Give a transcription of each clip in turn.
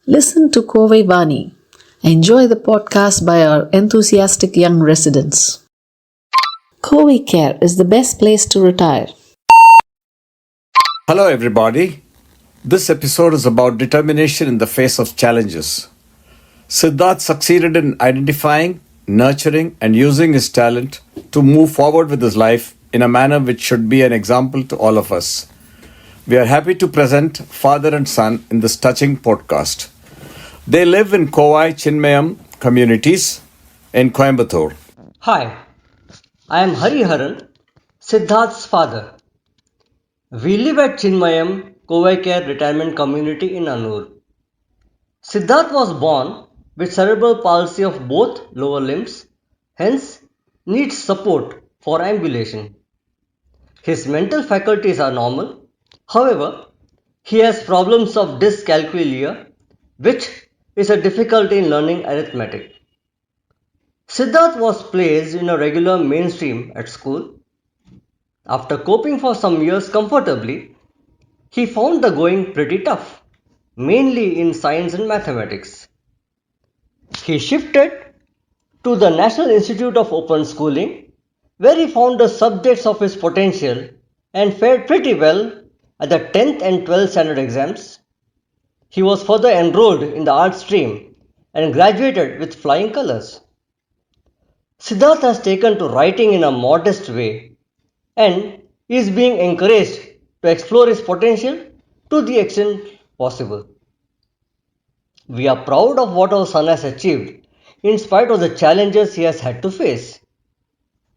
Listen to Kovai Vani. Enjoy the podcast by our enthusiastic young residents. Kovai Care is the best place to retire. Hello, everybody. This episode is about determination in the face of challenges. Siddharth succeeded in identifying, nurturing, and using his talent to move forward with his life in a manner which should be an example to all of us. We are happy to present father and son in this touching podcast. They live in Kovai Chinmayam communities in Coimbatore. Hi, I am Hariharan, Siddharth's father. We live at Chinmayam Kovai Care Retirement Community in Annur. Siddharth was born with cerebral palsy of both lower limbs, hence needs support for ambulation. His mental faculties are normal, however, he has problems of dyscalculia, which is a difficulty in learning arithmetic. Siddharth was placed in a regular mainstream at school. After coping for some years comfortably, he found the going pretty tough, mainly in science and mathematics. He shifted to the National Institute of Open Schooling, where he found the subjects of his potential and fared pretty well at the 10th and 12th standard exams. He was further enrolled in the art stream and graduated with flying colors. Siddharth has taken to writing in a modest way and is being encouraged to explore his potential to the extent possible. We are proud of what our son has achieved in spite of the challenges he has had to face.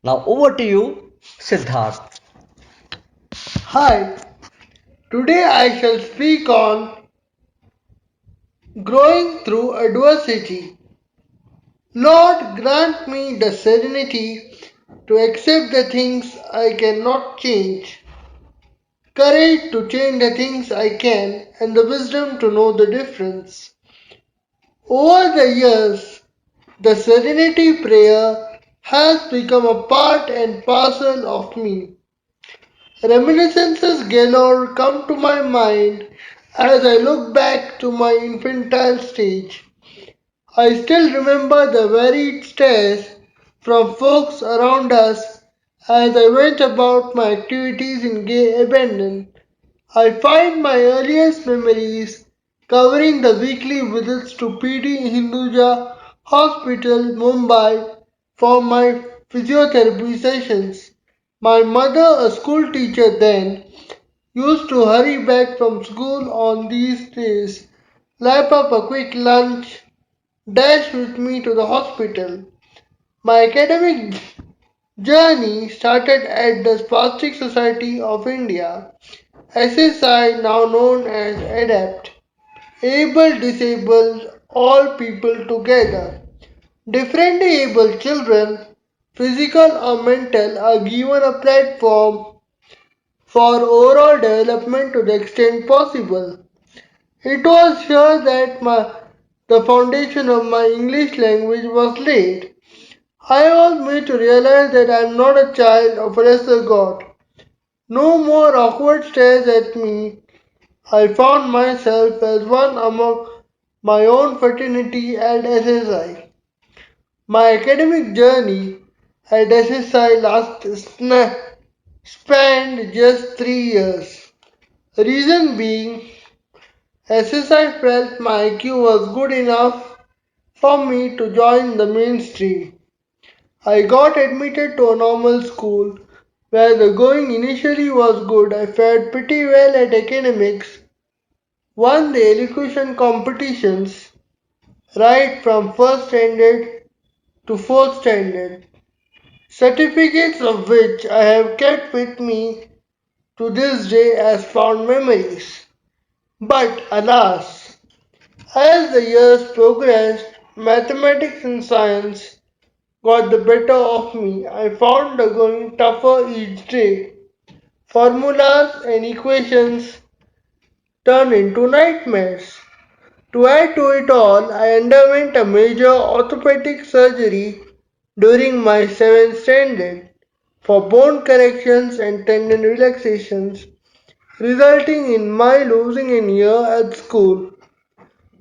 Now over to you, Siddharth. Hi, today I shall speak on growing through adversity. Lord, grant me the serenity to accept the things I cannot change, courage to change the things I can, and the wisdom to know the difference. Over the years, the serenity prayer has become a part and parcel of me. Reminiscences galore come to my mind as I look back to my infantile stage. I still remember the varied stares from folks around us as I went about my activities in gay abandon. I find my earliest memories covering the weekly visits to PD Hinduja Hospital, Mumbai for my physiotherapy sessions. My mother, a school teacher then, used to hurry back from school on these days, lap up a quick lunch, dash with me to the hospital. My academic journey started at the Spastic Society of India, SSI, now known as ADAPT, Able Disabled All People Together. Differently able children, physical or mental, are given a platform for overall development to the extent possible. It was here that the foundation of my English language was laid. I was made to realize that I am not a child of a lesser God. No more awkward stares at me. I found myself as one among my own fraternity at SSI. My academic journey at SSI spanned just 3 years. Reason being, SSI felt my IQ was good enough for me to join the mainstream. I got admitted to a normal school where the going initially was good. I fared pretty well at academics, won the elocution competitions right from first standard to fourth standard, certificates of which I have kept with me to this day as fond memories. But alas, as the years progressed, mathematics and science got the better of me. I found the going tougher each day. Formulas and equations turned into nightmares. To add to it all, I underwent a major orthopedic surgery during my 7th standard. for bone corrections and tendon relaxations, resulting in my losing a year at school.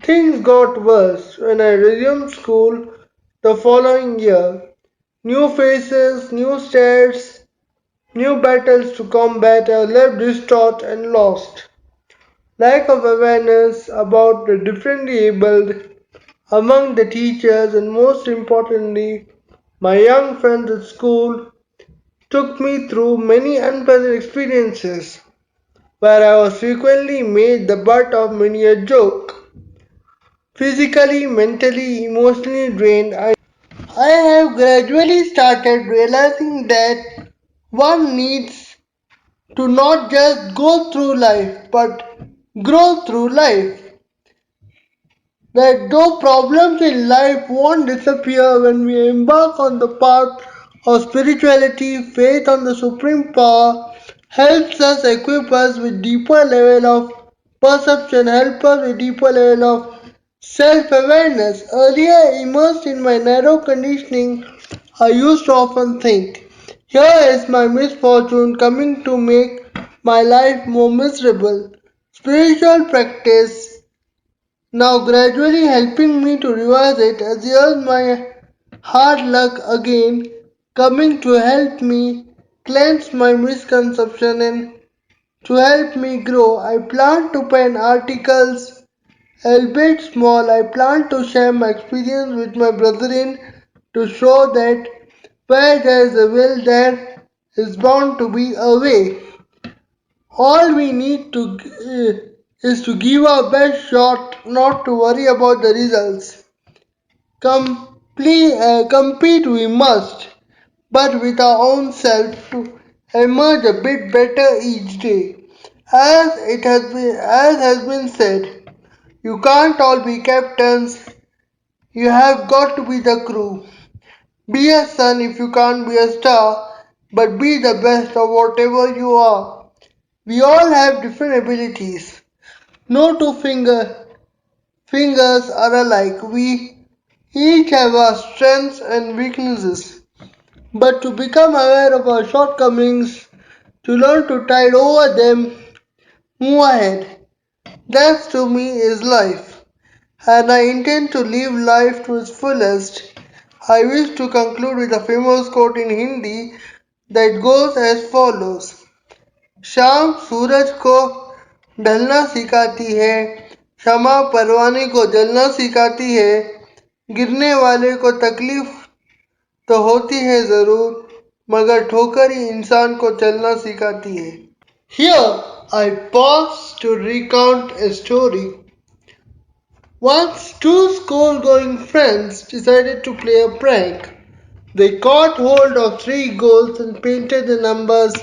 Things got worse when I resumed school the following year. New faces, new stares, new battles to combat. I left distraught and lost. Lack of awareness about the differently abled among the teachers, and most importantly, my young friends at school, took me through many unpleasant experiences where I was frequently made the butt of many a joke. Physically, mentally, emotionally drained, I have gradually started realizing that one needs to not just go through life but grow through life. That though problems in life won't disappear when we embark on the path of spirituality, faith on the supreme power helps us equip us with deeper level of perception, help us with deeper level of self-awareness. Earlier immersed in my narrow conditioning, I used to often think, here is my misfortune coming to make my life more miserable. Spiritual practice now gradually helping me to revise it as here's my hard luck again coming to help me cleanse my misconception and to help me grow. I plan to pen articles, albeit small. I plan to share my experience with my brethren to show that where there is a will, there is bound to be a way. All we need to is to give our best shot, not to worry about the results. Compete we must, but with our own self to emerge a bit better each day. As has been said, you can't all be captains. You have got to be the crew. Be a sun if you can't be a star, but be the best of whatever you are. We all have different abilities. No fingers are alike. We each have our strengths and weaknesses. But to become aware of our shortcomings, to learn to tide over them, move ahead. That to me is life. And I intend to live life to its fullest. I wish to conclude with a famous quote in Hindi that goes as follows. शाम सूरज को ढलना सिखाती है, क्षमा परवाने को जलना सिखाती है, गिरने वाले को तकलीफ तो होती है जरूर, मगर ठोकर ही इंसान को चलना सिखाती है. Here I pause to recount a story. Once two school-going friends decided to play a prank. They caught hold of three goals and painted the numbers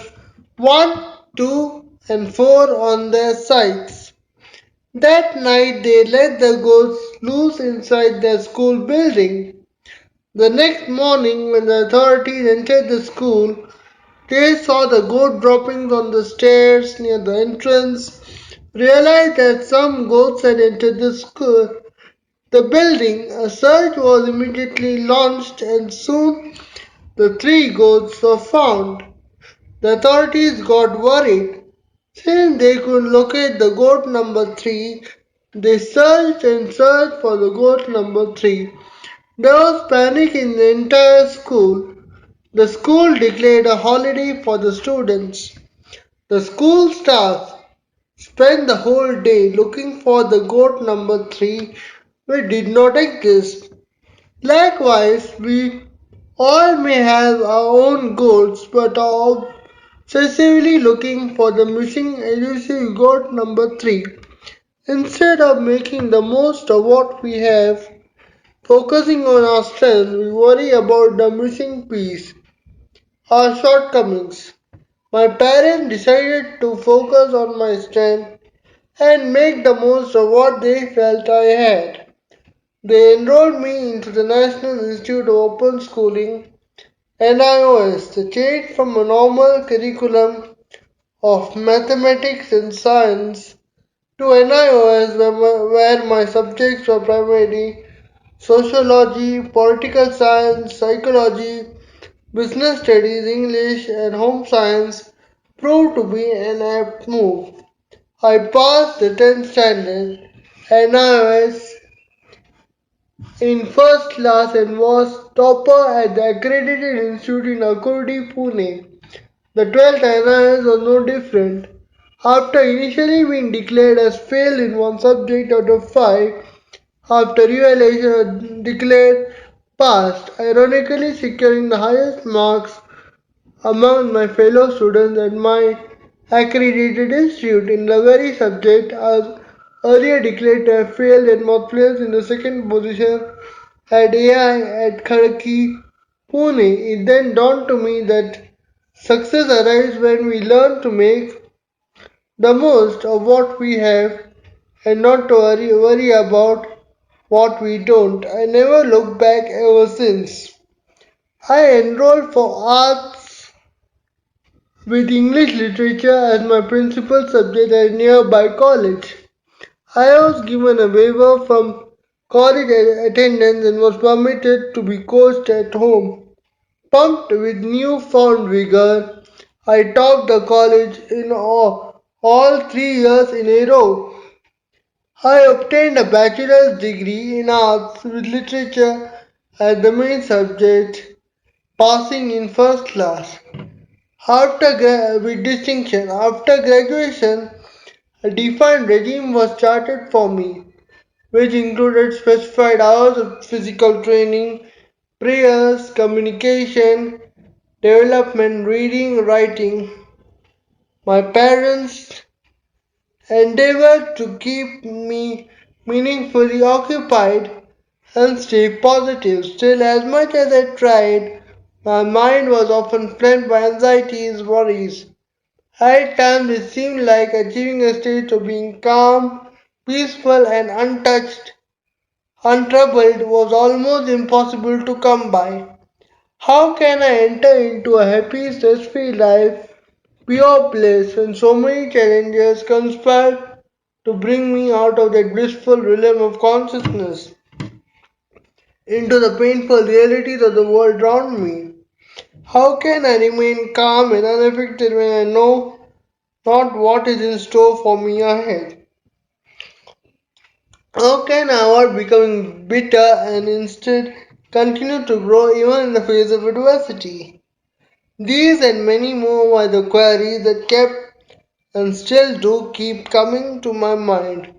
1, 2, and 4 on their sides. That night they let the goals loose inside their school building. The next morning, when the authorities entered the school, they saw the goat droppings on the stairs near the entrance, realized that some goats had entered the building. A search was immediately launched and soon the three goats were found. The authorities got worried. Since they could locate the goat number 3, they searched and searched for the goat number 3. There was panic in the entire school. The school declared a holiday for the students. The school staff spent the whole day looking for the goat number 3 which did not exist. Likewise, we all may have our own goals but are obsessively looking for the missing elusive goat number 3. Instead of making the most of what we have, focusing on our strengths, we worry about the missing piece, our shortcomings. My parents decided to focus on my strength and make the most of what they felt I had. They enrolled me into the National Institute of Open Schooling (NIOS). The change from a normal curriculum of mathematics and science to NIOS, where my subjects were primarily sociology, political science, psychology, Business studies, English, and home science proved to be an apt move. I passed the 10th standard and I was in first class and was topper at the accredited institute in Akurdi, Pune. The 12th NIS was no different. After initially being declared as failed in one subject out of 5, after evaluation declared passed, ironically securing the highest marks among my fellow students at my accredited institute in the very subject I was earlier declared to have failed and was placed in the second position at AI at Kharki, Pune. It then dawned to me that success arrives when we learn to make the most of what we have and not to worry about what we don't. I never looked back ever since. I enrolled for arts with English literature as my principal subject at nearby college. I was given a waiver from college attendance and was permitted to be coached at home. Pumped with newfound vigor, I topped the college in all 3 years in a row. I obtained a bachelor's degree in arts with literature as the main subject, passing in first class. With distinction, after graduation, a defined regime was charted for me, which included specified hours of physical training, prayers, communication, development, reading, writing. My parents endeavored to keep me meaningfully occupied and stay positive. Still, as much as I tried, my mind was often plagued by anxieties, worries. At times it seemed like achieving a state of being calm, peaceful, and untouched, untroubled was almost impossible to come by. How can I enter into a happy, stress-free life, pure bliss, when so many challenges conspired to bring me out of that blissful realm of consciousness into the painful realities of the world around me? How can I remain calm and unaffected when I know not what is in store for me ahead? How can I avoid becoming bitter and instead continue to grow even in the face of adversity? These and many more were the queries that kept and still do keep coming to my mind.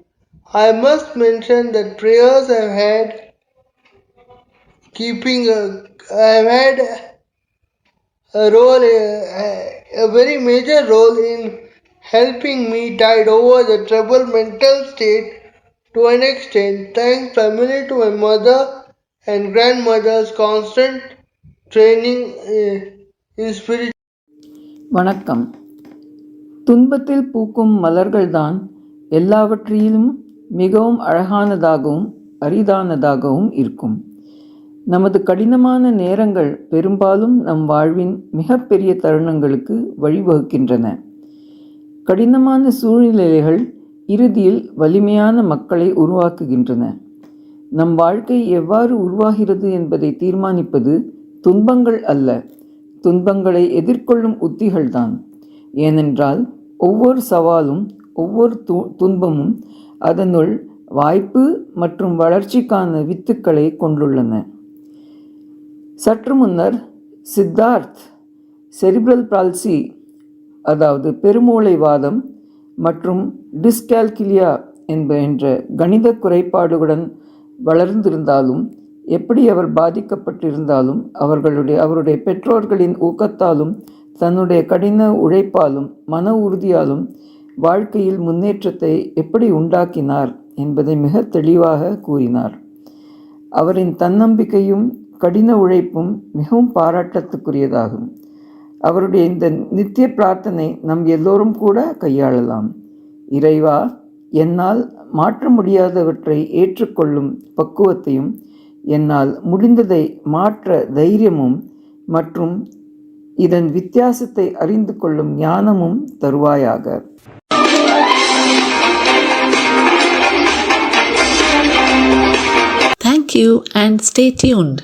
I must mention that prayers keeping have had a very major role in helping me tide over the troubled mental state to an extent, thanks primarily to my mother and grandmother's constant training in spiritual. வணக்கம். துன்பத்தில் பூக்கும் மலர்கள்தான் எல்லாவற்றிலும் மிகவும் அழகானதாகவும் அரிதானதாகவும் இருக்கும். நமது கடினமான நேரங்கள் பெரும்பாலும் நம் வாழ்வின் மிகப்பெரிய தருணங்களுக்கு வழிவகுக்கின்றன. கடினமான சூழ்நிலைகள் இறுதியில் வலிமையான மக்களை உருவாக்குகின்றன. நம் வாழ்க்கை எவ்வாறு உருவாகிறது என்பதை தீர்மானிப்பது துன்பங்கள் அல்ல, துன்பங்களை எதிர்கொள்ளும் உத்திகள்தான். ஏனென்றால் ஒவ்வொரு சவாலும் ஒவ்வொரு துன்பமும் அதனுள் வாய்ப்பு மற்றும் வளர்ச்சிக்கான வித்துக்களை கொண்டுள்ளன. சற்று முன்னர் சித்தார்த் செரிப்ரல் பால்சி, அதாவது பெருமூளைவாதம் மற்றும் டிஸ்கால்குலியா என்ற கணித குறைபாடுடன் வளர்ந்திருந்தாலும், எப்படி அவர் பாதிக்கப்பட்டிருந்தாலும், அவருடைய பெற்றோர்களின் ஊக்கத்தாலும் தன்னுடைய கடின உழைப்பாலும் மன உறுதியாலும் வாழ்க்கையில் முன்னேற்றத்தை எப்படி உண்டாக்கினார் என்பதை மிக தெளிவாக கூறினார். அவரின் தன்னம்பிக்கையும் கடின உழைப்பும் மிகவும் பாராட்டத்துக்குரியதாகும். அவருடைய இந்த நித்திய பிரார்த்தனை நம் எல்லோரும் கூட கையாளலாம். இறைவா, என்னால் மாற்ற முடியாதவற்றை ஏற்றுக்கொள்ளும் பக்குவத்தையும், என்னால் முடிந்ததை மாற்ற தைரியமும் மற்றும் இதன் வித்தியாசத்தை அறிந்து கொள்ளும் ஞானமும் தருவாயாக. Thank you and stay tuned.